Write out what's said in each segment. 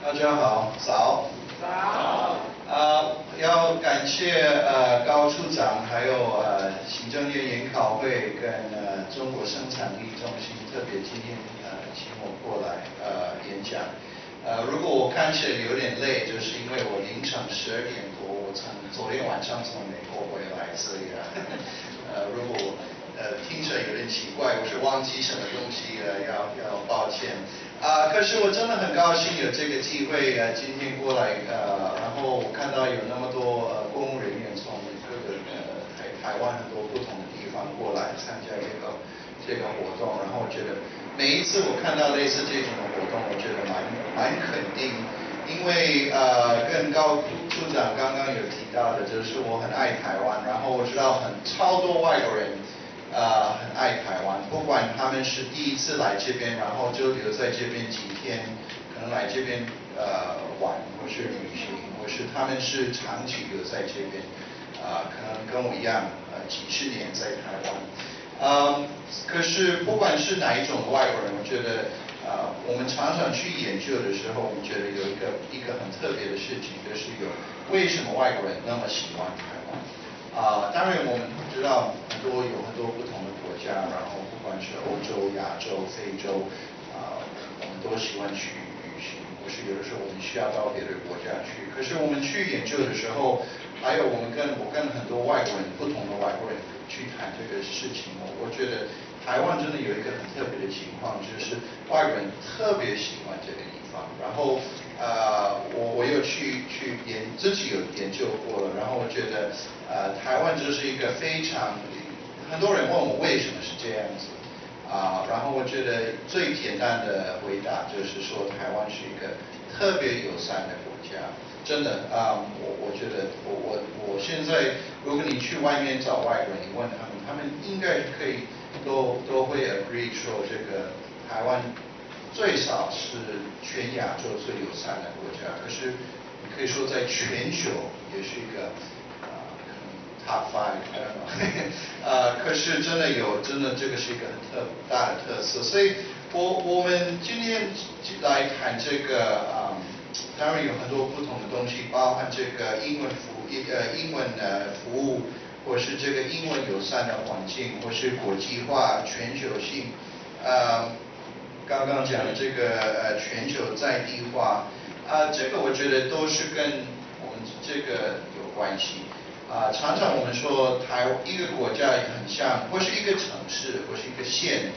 大家好，早。要感谢高处长，还有行政院研考会跟中国生产力中心特别今天请我过来演讲。如果我看起来有点累，就是因为我凌晨12点多，我昨天晚上从美国回来，所以如果听起来有点奇怪，我是忘记什么东西要抱歉。可是我真的很高兴有这个机会今天过来然后我看到有那么多公务人员从各个台湾很多不同的地方过来参加这个活动，然后我觉得每一次我看到类似这种的活动，我觉得蛮肯定，因为跟高处长刚刚有提到的，就是我很爱台湾，然后我知道超多外国人。很爱台湾，不管他们是第一次来这边，然后就留在这边几天，可能来这边玩或是旅行，或是他们是长期留在这边，可能跟我一样几十年在台湾。可是不管是哪一种的外国人，我觉得我们常常去研究的时候，我们觉得有一个很特别的事情，就是为什么外国人那么喜欢台湾。当然我们知道有很多不同的国家，然后不管是欧洲、亚洲、非洲，我们都喜欢去旅行，或是有的时候我们需要到别的国家去。可是我们去研究的时候，还有我跟很多外国人，不同的外国人去谈这个事情，我觉得台湾真的有一个很特别的情况，就是外国人特别喜欢这个地方。然后我有自己有研究过了，然后我觉得台湾就是一个很多人问我为什么是这样子然后我觉得最简单的回答就是说台湾是一个特别友善的国家，真的我觉得我现在如果你去外面找外国人，你问他们应该可以都会 agree 说这个台湾最少是全亚洲最友善的国家，可是你可以说在全球也是一个Top 5 I don't know 可是真的这个是一个很大的特色，所以我们今天来谈这个当然有很多不同的东西，包含这个英文服务，或是这个英文友善的环境，或是国际化、全球性，刚刚讲的这个全球在地化，这个我觉得都是跟我们这个有关系。常常我们说一个国家很像，或是一个城市，或是一个县，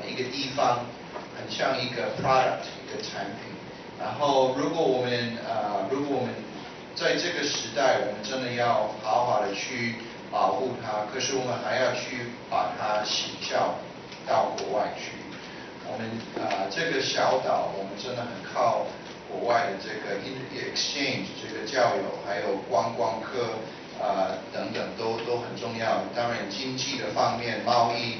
一个地方，很像一个 product 一个产品。然后如果我们在这个时代，我们真的要好好的去保护它，可是我们还要去把它行销到国外去。我们这个小岛，我们真的很靠国外的这个 exchange 这个交流，还有观光客等等都很重要。当然经济的方面，贸易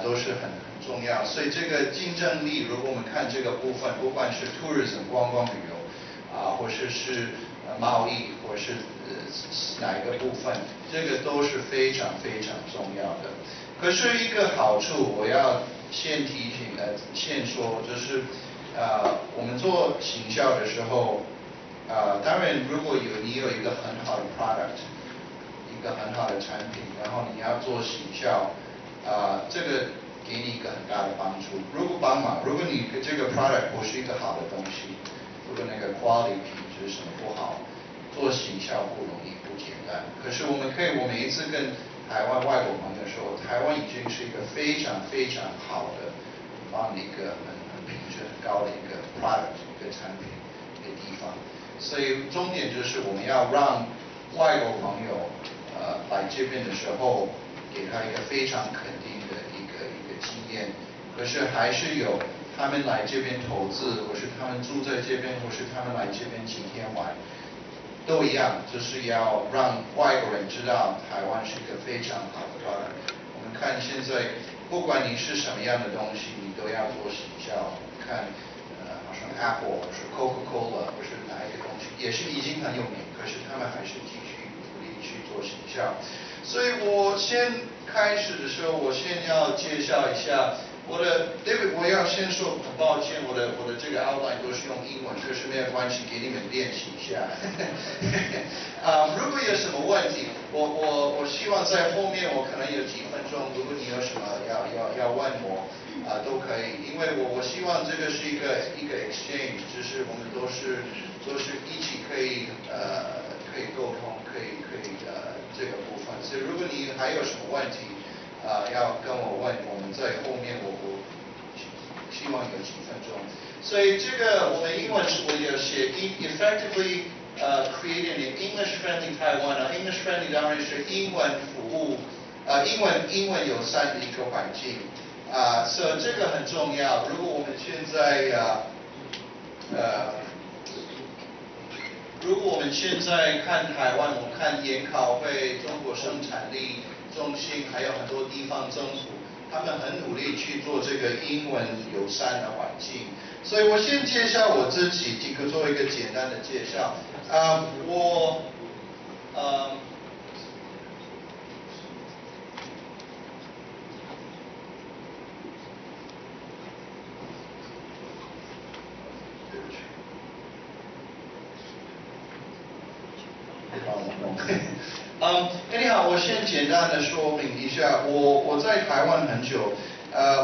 都是很重要。所以这个竞争力，如果我们看这个部分，不管是 tourism 观光旅游或是贸易，或是哪一个部分，这个都是非常非常重要的。可是一个好处，我要先提醒先说，就是我们做行销的时候，当然如果你有一个很好的 product， 一个很好的产品，然后你要做行销，这个给你一个很大的帮助。如果你这个 product 不是一个好的东西，如果那个 quality 品质什么不好，做行销不容易不简单。可是我每一次跟台湾外国朋友说，台湾已经是一个非常非常好的一个很品质很高的一个 product 一个产品一个地方。所以重点就是我们要让外国朋友来这边的时候，给他一个非常肯定的一个经验。可是还是有他们来这边投资，或是他们住在这边，或是他们来这边几天玩，都一样，就是要让外国人知道台湾是一个非常好的 product。我们看现在，不管你是什么样的东西，你都要做行销。看好像 Apple 或是 Coca-Cola 或是哪一个东西，也是已经很有名，可是他们还是继续努力去做行销。所以我先开始的时候，我先要介绍一下 David， 我要先说很抱歉，我的这个 outline 都是用英文，可是没有关系，给你们练习一下。如果有什么问题，我希望在后面我可能有几分钟，如果你有什么要问我，都可以，因为我希望这个是一个 exchange， 就是我们都是一起可以沟通，可以这个部分，所以如果你还有什么问题。要跟我问，我们在后面我希望有几分钟。所以这个我们英文我有写 effectively creating an English-friendly Taiwan。English-friendly 当然是英文服务，英文友善的一个环境。所以这个很重要。如果我们现在看台湾，我们看研考会、中国生产力中心，还有很多地方政府，他们很努力去做这个英文友善的环境。所以我先介绍我自己，做一个简单的介绍。anyhow， 我先简单的说明一下，我在台湾很久，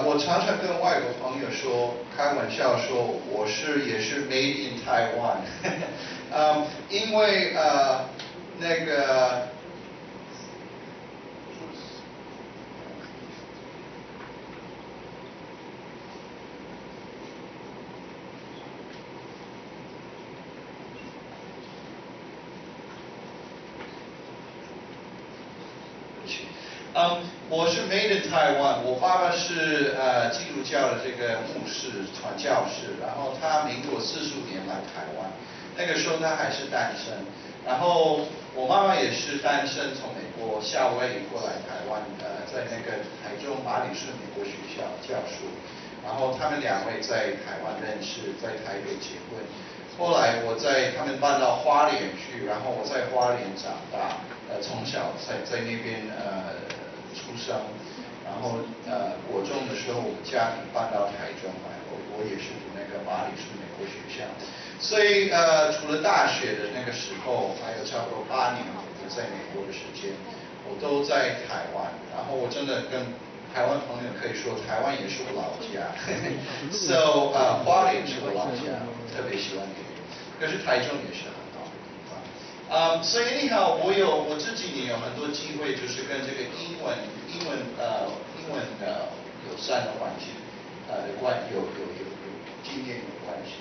我常常跟外国朋友说，开玩笑说我也是 made in Taiwan， 因为那个。我是 made in Taiwan， 我爸爸是基督教的这个牧师、传教士，然后他民国45年来台湾，那个时候他还是单身，然后我妈妈也是单身，从美国夏威夷过来台湾，在那个台中马里士美国学校教书，然后他们两位在台湾认识，在台北结婚，后来他们搬到花莲去，然后我在花莲长大，从小在那边出生，然后国中的时候我们家庭搬到台中来，我也是读那个马里士美国学校，所以除了大学的那个时候，还有差不多8年在美国的时间，我都在台湾，然后我真的跟台湾朋友可以说，台湾也是我老家，so 花莲是我老家，特别喜欢那边，可是台中也是很好的地方。所以anyhow， 我这几年有很多机会，就是跟这个英文友善的环境有经验有关系。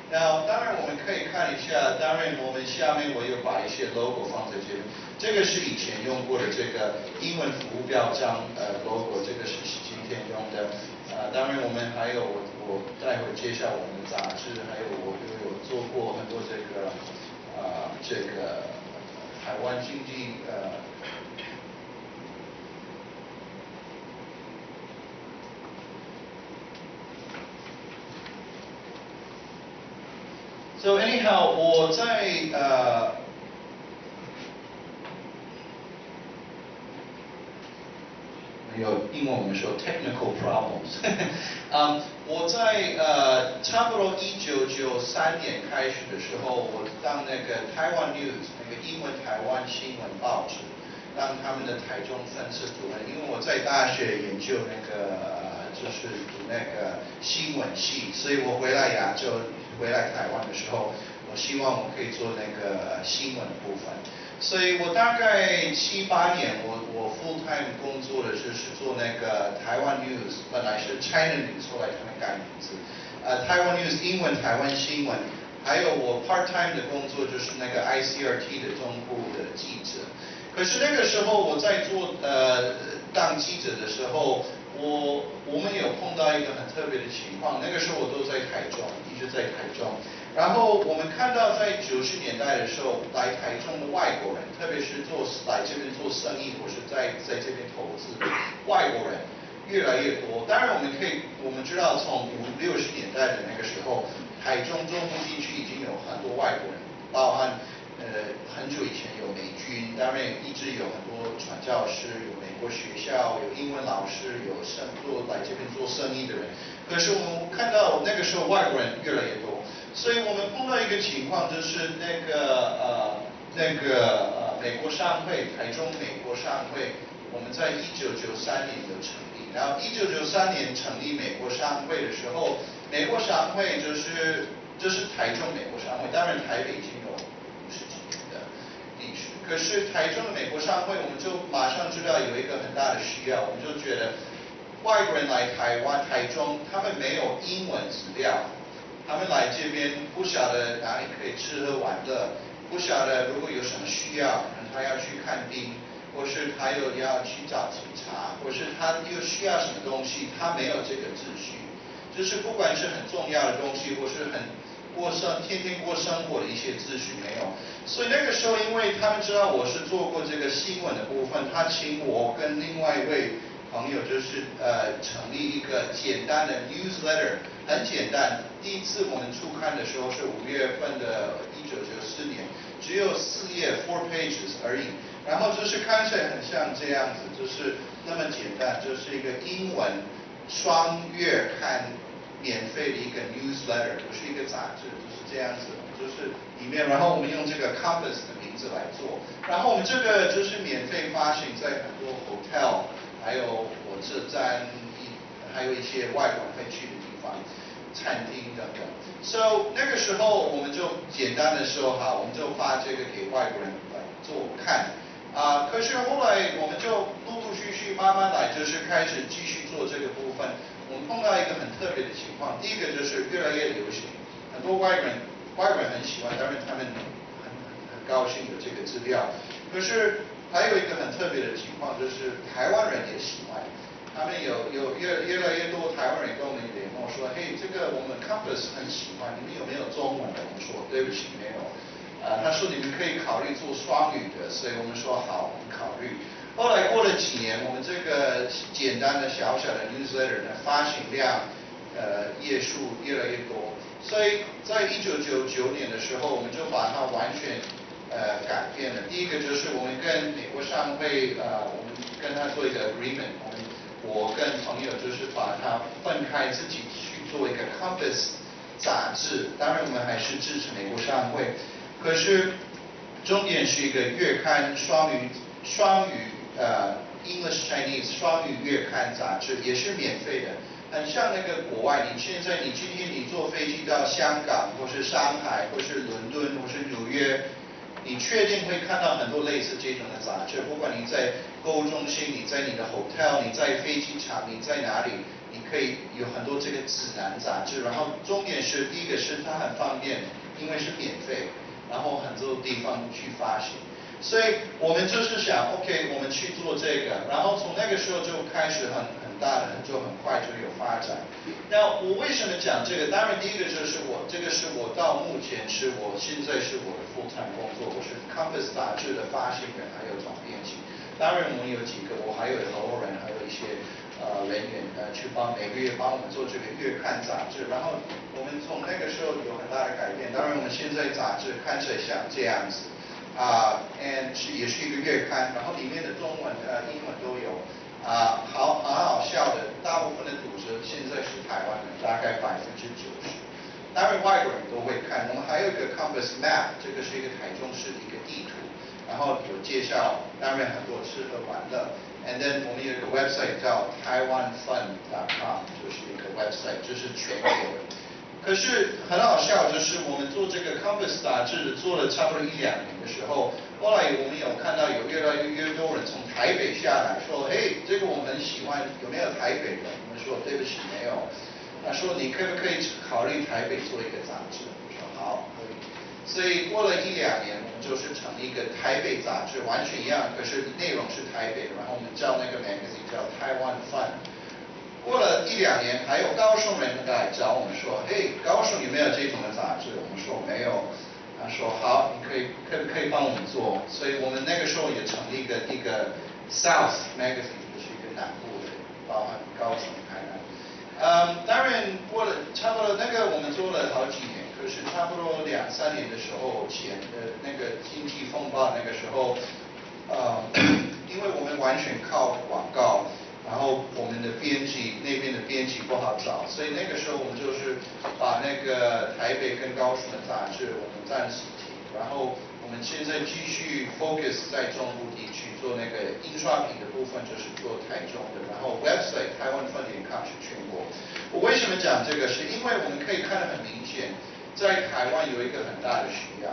那当然我们可以看一下，当然我们下面我有把一些 logo 放在这边，这个是以前用过的这个英文服务标章logo， 这个是今天用的。当然我们还有我待会介绍我们的杂志，还有我有做过很多这个台湾经济So anyhow， 我在有英文我们说 technical problems 我在差不多1993年开始的时候，我当那个台湾 News 那个英文台湾新闻报纸，当他们的台中分社主任，因为我在大学研究那个就是读那个新闻系，所以我回来台湾的时候，我希望我可以做那个新闻部分。所以我大概7、8年，我 full time 工作的就是做那个台湾 News， 本来是 China News， 后来他们改名字，台湾 News 英文台湾新闻，还有我 part time 的工作就是那个 ICRT 的中部的记者。可是那个时候我在当记者的时候，我们有碰到一个很特别的情况，那个时候我都在台中，一直在台中。然后我们看到在90年代的时候，来台中的外国人，特别是来这边做生意或是在这边投资，外国人越来越多。当然我们知道从50、60年代的那个时候，台中中部地区已经有很多外国人，包含很久以前有美军，当然一直有很多传教士，有美国学校，有英文老师，有来这边做生意的人。可是我们看到那个时候外国人越来越多，所以我们碰到一个情况，就是美国商会，台中美国商会，我们在1993年就成立。然后1993年成立美国商会的时候，美国商会就是台中美国商会，当然台北已经有50几年的历史。可是台中的美国商会，我们就马上知道有一个很大的需要，我们就觉得外国人来台湾、台中，他们没有英文资料，他们来这边不晓得哪里可以吃喝玩乐，不晓得如果有什么需要，可能他要去看病，或是他又要去找警察，或是他又需要什么东西，他没有这个秩序。就是不管是很重要的东西，或是天天过生活的一些秩序没有。所以那个时候，因为他们知道我是做过这个新闻的部分，他请我跟另外一位朋友就是成立一个简单的 newsletter， 很简单。第一次我们初刊的时候是5月份的1994年，只有4页 4 pages 而已。然后就是看起来很像这样子，就是那么简单，就是一个英文双月刊免费的一个 newsletter， 不是一个杂志，就是这样子，就是里面，然后我们用这个 Compass 的名字来做，然后我们这个就是免费发行在很多 hotel， 还有火车站，还有一些外国人会去的地方，餐厅等等。So 那个时候我们就简单的说好，我们就发这个给外国人来做看。可是后来我们就陆陆续续慢慢来，就是开始继续做这个部分。我们碰到一个很特别的情况，第一个就是越来越流行，很多外国人很喜欢，当然他们很高兴有这个资料。可是还有一个很特别的情况，就是台湾人也喜欢，他们有越来越多台湾人跟我们联络说，嘿，这个我们 Compass 很喜欢，你们有没有中文的？我们说对不起，没有。他说你们可以考虑做双语的，所以我们说好，我们考虑。后来过了几年，我们这个简单的小小的 newsletter 呢，发行量页数越来越多，所以在1999年的时候，我们就把它完全改变了。第一个就是我们跟美国商会我们跟他做一个 agreement， 我跟朋友就是把它分开，自己去做一个 Compass 杂志，当然我们还是支持美国商会。可是重点是一个月刊双语English Chinese 双语月刊杂志，也是免费的，很像那个国外。你今天你坐飞机到香港，或是上海，或是伦敦，或是纽约，你确定会看到很多类似这种的杂志。不管你在购物中心，你在你的 hotel， 你在飞机场，你在哪里，你可以有很多这个指南杂志。然后重点是第一个是它很方便，因为是免费。然后很多地方去发行，所以我们就是想 ，OK， 我们去做这个，然后从那个时候就开始很大的，就很快就有发展。那我为什么讲这个？当然第一个就是这个是我到目前现在是我的 full time 工作，我是 Compass 杂志的发行人，还有总编辑。当然我们有几个，我还有合伙人，还有一些人员去每个月帮我们做这个月刊杂志，然后我们从那个时候有很大的改变。当然我们现在杂志看起来像这样子也是一个月刊，然后里面的中文英文都有很好笑的，大部分的读者现在是台湾人，大概90%。当然外国人都会看。我们还有一个 Compass Map， 这个是一个台中市的一个地图，然后有介绍，当然很多吃喝玩乐。And then 我们有一个 website 叫taiwanfun.com， 就是一个 website， 就是全国的。可是很好笑，就是我们做这个 Compass 杂志做了差不多1-2年的时候，后来我们有看到有越来越多人从台北下来说，嘿，这个我们很喜欢，有没有台北人？我们说对不起，没有。他说你可不可以考虑台北做一个杂志？我说好，可以。所以过了1-2年，我们就是成立一个台北杂志，完全一样，可是内容是台北的，然后我们叫那个 magazine 叫台湾 Fun。过了1-2年，还有高雄人来找我们说，嘿，高雄有没有这种的杂志？我们说没有。他说好，你可不可以帮我们做？所以我们那个时候也成立一个 South Magazine， 就是一个南部的，包含高雄、台南。当然过了差不多那个我们做了好几年，可可是差不多2、3年的时候前的那个经济风暴那个时候，因为我们完全靠广告，然后我们的编辑那边的编辑不好找，所以那个时候我们就是把那个台北跟高雄的杂志我们暂时停，然后我们现在继续 focus 在中部地区做那个印刷品的部分，就是做台中的，然后 website 台湾.com 是全国。我为什么讲这个？是因为我们可以看得很明显，在台湾有一个很大的需要。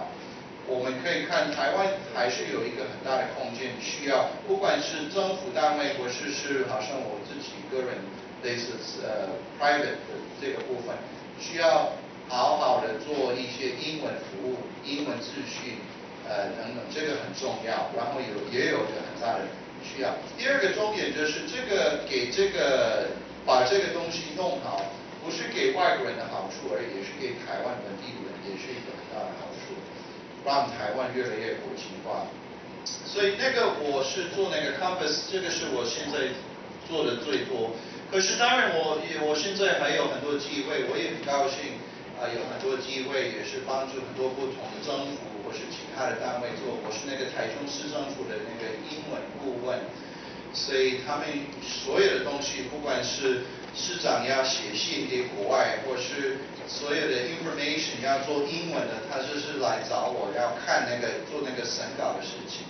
我们可以看台湾还是有一个很大的空间需要，不管是政府单位或是好像我自己个人类似private 的这个部分，需要好好的做一些英文服务、英文秩序等等，这个很重要。然后也有一个很大的需要。第二个重点就是把这个东西弄好，不是给外国人的好处而已，也是给台湾本地人也是一个很大的好处。让台湾越来越国际化，所以那个我是做那个 Compass， 这个是我现在做的最多。可是当然我现在还有很多机会，我也很高兴有很多机会也是帮助很多不同的政府或是其他的单位做。我是那个台中市政府的那个英文顾问，所以他们所有的东西，不管是市长要写信给国外，或是所有的 information 要做英文的，他就是来找我要做那个审稿的事情。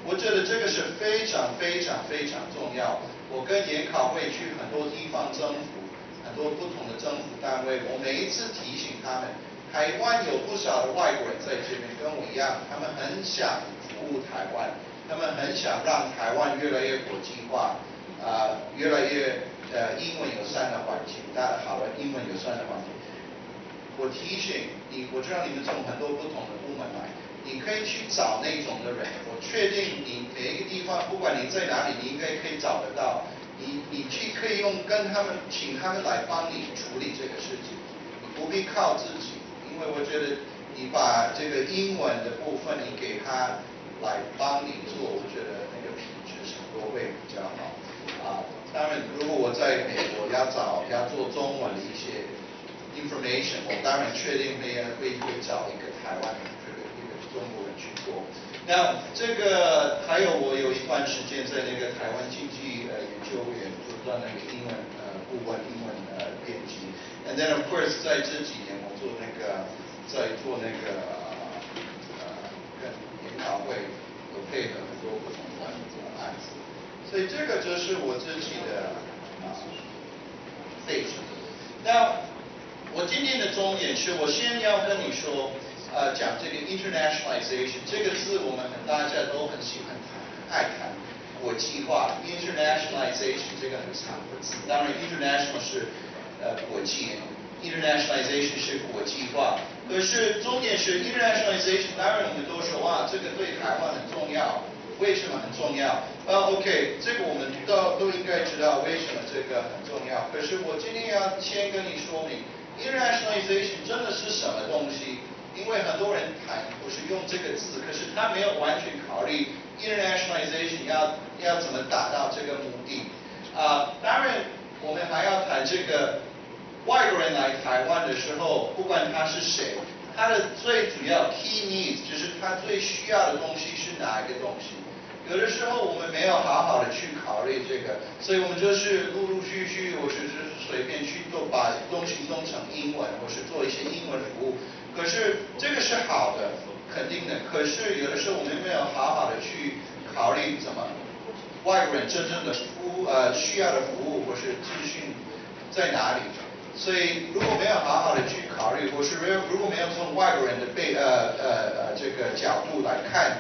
我觉得这个是非常非常非常重要。我跟研考会去很多地方政府，很多不同的政府单位，我每一次提醒他们，台湾有不少的外国人在这边，跟我一样，他们很想服务台湾，他们很想让台湾越来越国际化，越来越英文友善的环境，好的英文友善的环境。我提醒你，我知道你们从很多不同的部门来，你可以去找那种的人。我确定你每一个地方，不管你在哪里，你应该可以找得到。你可以请他们来帮你处理这个事情，你不必靠自己，因为我觉得你把这个英文的部分你给他来帮你做，我觉得那个品质什么都会比较好。当然，如果我在美国要做中文的一些 information， 我当然确定会找一个台湾的一个中国人去做。那这个还有我有一段时间在那个台湾经济研究院做那个英文顾问、英文编辑。And then of course 在这几年我在做那个跟研讨会有配合很多不同的案子。所以这个就是我自己的背景。那我今天的重点是我先要跟你说，讲这个 internationalization 这个字，我们大家都很喜欢爱谈国际化。internationalization 这个很长的字，当然 international 是国际 ，internationalization 是国际化。可是重点是 internationalization， 当然我们都说哇，这个对台湾很重要。为什么很重要？OK， 这个我们都应该知道为什么这个很重要。可是我今天要先跟你说明 ，internationalization 真的是什么东西？因为很多人谈不是用这个字，可是他没有完全考虑 internationalization 要怎么达到这个目的。当然我们还要谈这个外国人来台湾的时候，不管他是谁。他的最主要 key needs 就是他最需要的东西是哪一个东西？有的时候我们没有好好的去考虑这个，所以我们就是陆陆续续，或是随便去把东西弄成英文，或是做一些英文服务。可是这个是好的，肯定的。可是有的时候我们没有好好的去考虑怎么外国人真正的需要的服务或是资讯在哪里。所以如果没有好好的去考虑，或是如果没有从外国人的这个角度来看，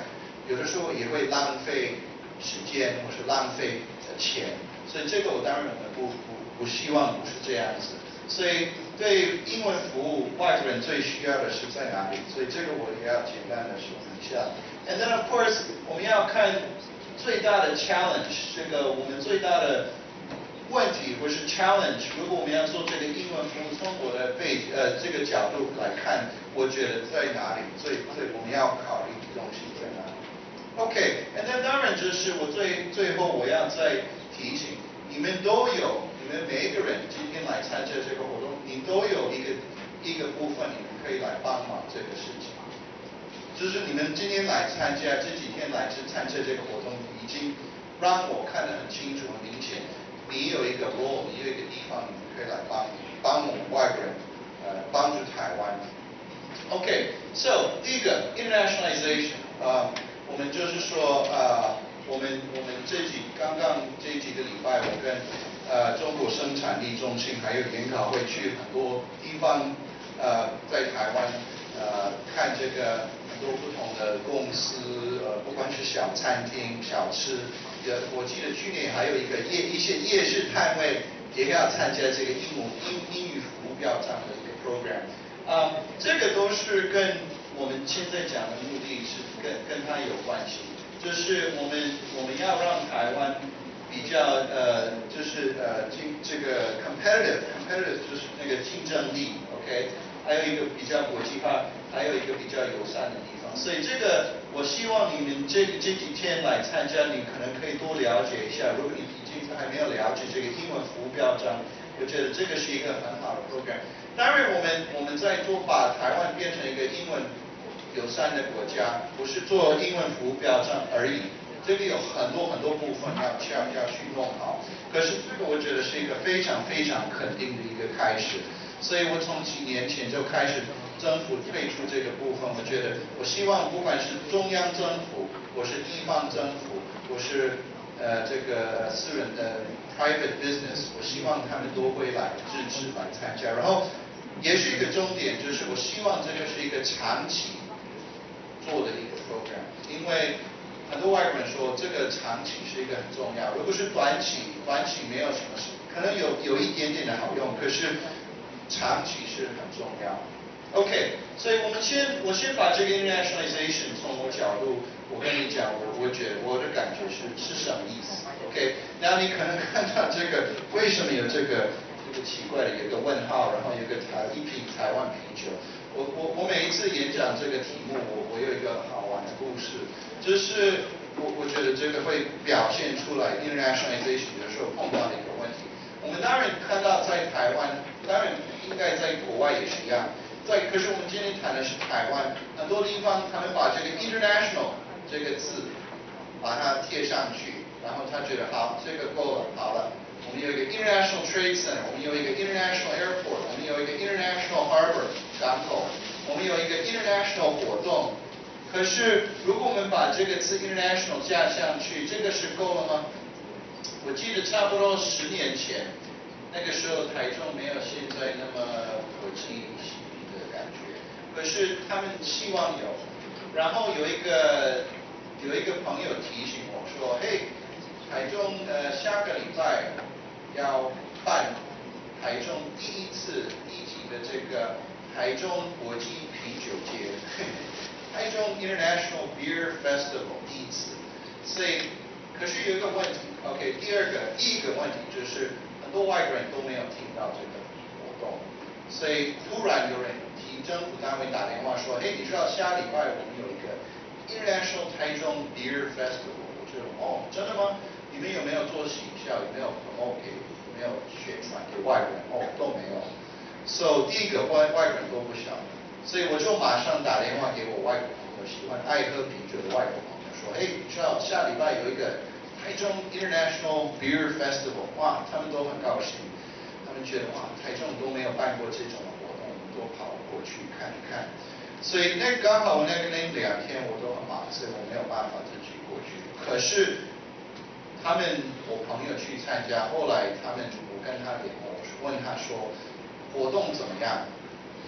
有的时候也会浪费时间或是浪费钱。所以这个我当然我们不希望不是这样子。所以对英文服务，外国人最需要的是在哪里？所以这个我也要简单的说一下。And then of course 我们要看最大的 challenge， 这个我们最大的问题或是 challenge， 如果我们要做这个英文服务，从我的这个角度来看，我觉得在哪里我们要考虑的东西在哪里 ？OK， 那当然就是我最后我要再提醒，你们每一个人今天来参加这个活动，你都有一一个部分你们可以来帮忙这个事情。就是你们今天来参加，这几天来参加这个活动，已经让我看得很清楚、很明显。你有一个 role， 你有一个地方，你们可以来帮我们外国人，帮助台湾。OK，so 第一个 internationalization， 我们就是说，我们刚刚这几个礼拜，我跟中国生产力中心还有研讨会去很多地方，在台湾看这个。很多不同的公司，不管是小餐厅、小吃，我记得去年还有一些夜市摊位也要参加这个英语服务标章的一个 program， 这个都是跟我们现在讲的目的是跟它有关系，就是我们要让台湾比较就是这个 competitive 就是那个竞争力 ，OK。还有一个比较国际化，还有一个比较友善的地方，所以这个我希望你们这几天来参加，你可能可以多了解一下。如果你已经还没有了解这个英文服务标章，我觉得这个是一个很好的 program。当然，我们在把台湾变成一个英文友善的国家，不是做英文服务标章而已。这个有很多部分要去弄好。可是这个我觉得是一个非常肯定的一个开始。所以我从几年前就开始政府推出这个部分，我希望不管是中央政府，或是地方政府，或是这个私人的 private business， 我希望他们都会来支持来参加。然后也是一个重点，就是我希望这个是一个长期做的一个 program， 因为很多外国人说这个长期是一个很重要。如果是短期没有什么事，可能有一点点的好用，可是长期是很重要。OK， 所以我先把这个 internationalization 从我角度，我跟你讲，我觉得我的感觉是什么意思 ？OK， 然后你可能看到这个为什么有这个奇怪的有一个问号，然后有一瓶台湾啤酒。我每一次演讲这个题目，我有一个好玩的故事，就是我觉得这个会表现出来 internationalization 有时候碰到的一个问题。我们当然看到在台湾，当然应该在国外也是一样。可是我们今天谈的是台湾，很多地方他们把这个 international 这个字把它贴上去，然后他觉得好，这个够了，好了。我们有一个 international trade center， 我们有一个 international airport， 我们有一个 international harbor 港口，我们有一个 international 活动。可是如果我们把这个字 international 加上去，这个是够了吗？我记得差不多10年前，那个时候台中没有现在那么国际的感觉，可是他们希望有。然后有一个朋友提醒我说，嘿，台中下个礼拜要办台中第一集的这个台中国际啤酒节，台中 International Beer Festival 第一次，所以。可是有一个问题 ，OK， 第一个问题就是很多外国人都没有听到这个活动，所以突然有人政府单位打电话说，嘿，你知道下礼拜我们有一个 International 台中 Beer Festival， 我觉得真的吗？你们有没有做行销？有没有 promote 有没有宣传给外国人？都没有。So 第一个外国人都不晓得，所以我就马上打电话给我外国朋友，喜欢爱喝啤酒的外国朋友。你知道下礼拜有一个台中 International Beer Festival， 哇，他们都很高兴，他们觉得哇，台中都没有办过这种活动，我们都跑过去看一看。所以刚好我那2天我都很忙，所以我没有办法自己过去。可是我朋友去参加，后来我跟他联络，问他说活动怎么样？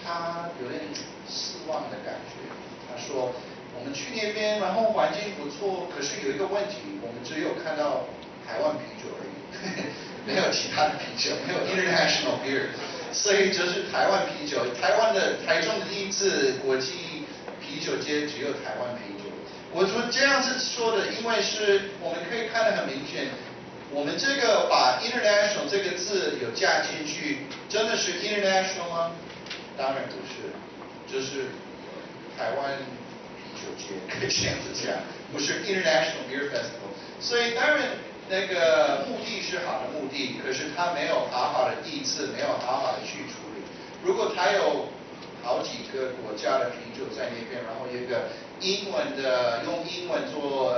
他有点失望的感觉，他说。我们去那边，然后环境不错，可是有一个问题，我们只有看到台湾啤酒而已，没有其他的啤酒，没有 international beer， 所以就是台湾啤酒。台中的第一次国际啤酒节只有台湾啤酒。我说这样是说的，因为是我们可以看得很明显，我们这个把 international 这个字有加进去，真的是 international 吗？当然不是，就是台湾。可以这样子讲，不是 International Beer Festival， 所以当然那个目的是好的目的，可是他没有好好的第一次，没有好好的去处理。如果他有好几个国家的啤酒在那边，然后有一个英文的，用英文做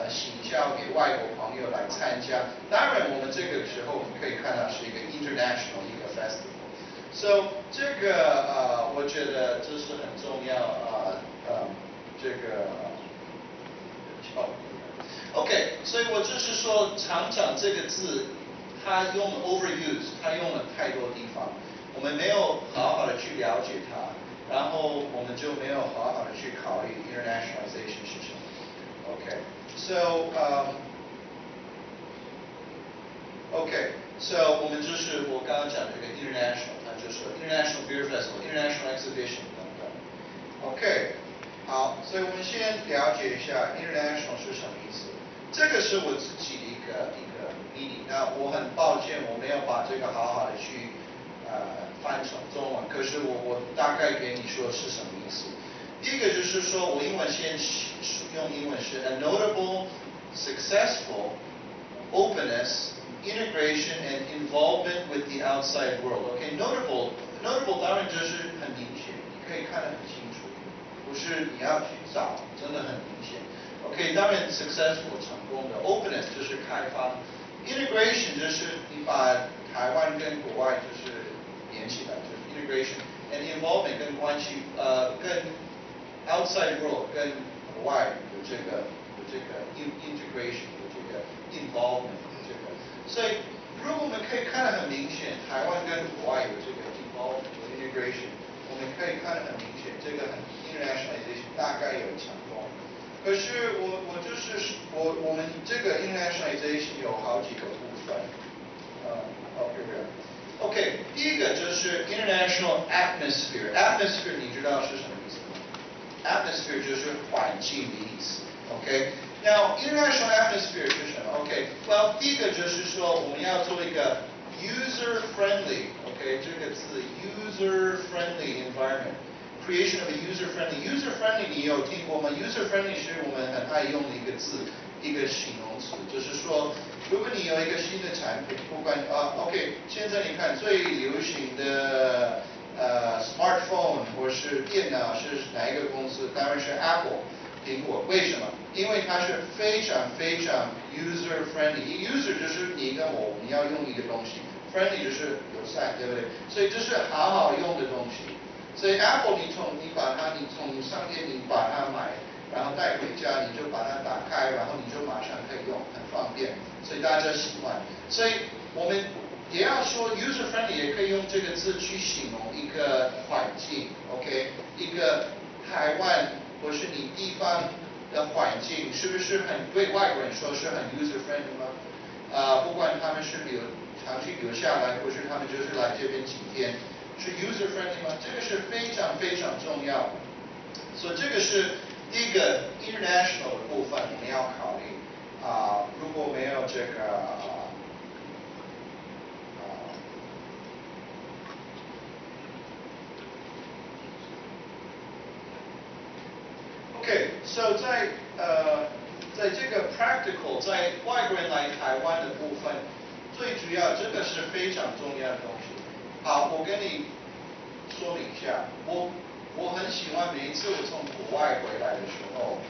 行销给外国朋友来参加。当然，我们这个时候我们可以看到是一个 international 一个 festival。So 这个我觉得这是很重要这个OK， 所以我就是说，厂长这个字，他用 overuse， 他用了太多地方，我们没有好好的去了解它，然后我们就没有好好的去考虑 internationalization 是什么。OK，so 我们就是我刚刚讲这个 international， 它就是 international beer festival、international exhibition 等等。OK， 好，所以我们先了解一下 international 是什么意思。这个是我自己的一个 meaning。那我很抱歉，我没有把这个好好的去翻成中文，可是我大概给你说是什么意思。第一个就是说，我英文先用英文是 a notable, successful openness, integration and involvement with the outside world. OK，notable 当然就是很明显，你可以看得很清楚，不是你要去找，真的很明显。OK， 当然 successful 成功的 openness 就是开放 ，integration 就是你把台湾跟国外就是连起来，就是 integration and involvement 跟关系跟 outside world 跟国外有这个 integration 有这个 involvement 有这个，所以如果我们可以看得很明显，台湾跟国外有这个 involvement 有 integration， 我们可以看得很明显，这个很 internationalization 大概有成功。可是我们这个 internationalization 有好几个部分，OK， 第一个就是 international atmosphere 你知道是什么意思吗？ Atmosphere 就是环境的意思 ，OK。Now international atmosphere 是什么 ？OK，well 第一个就是说我们要做一个 user friendly，OK， 这个字 user friendly environment。Creation of a user friendly 你有听过吗 ？user friendly 是我们很爱用的一个字，一个形容词，就是说，如果你有一个新的产品，不管OK， 现在你看最流行的smartphone 或是电脑是哪一个公司？当然是 Apple 苹果。为什么？因为它是非常非常 user friendly。user 就是你跟我们要用一个东西 ，friendly 就是友善，对不对？所以这是好好用的东西。所以 Apple 你从商店你把它买，然后带回家，你就把它打开，然后你就马上可以用，很方便，所以大家喜欢。所以我们也要说 user friendly 也可以用这个字去形容一个环境 ，OK， 一个台湾或是你地方的环境，是不是很对外国人说是很 user friendly 吗？不管他们是长期留下来，或是他们就是来这边几天。是 user friendly 吗？这个是非常非常重要的，所以这个是第一个 international 的部分我们要考虑如果没有这个OK，so 在这个 practical， 在外国人来台湾的部分，最主要这个是非常重要的东西。好，我跟你说明一下，我很喜欢每一次我从国外回来的时候，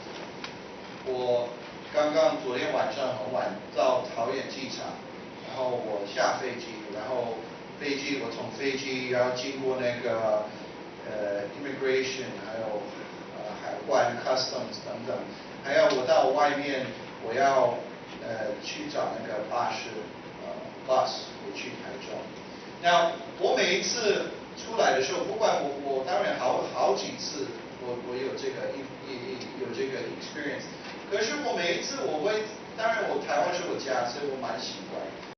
我刚刚昨天晚上很晚到桃园机场，然后我下飞机，然后我从飞机然后经过那个immigration， 还有海关 customs 等等，还有我到外面我要去找那个巴士bus 回去台中。那我每一次出来的时候，不管我当然好几次我有这个有这个 experience， 可是我每一次当然我台湾是我家，所以我蛮习惯。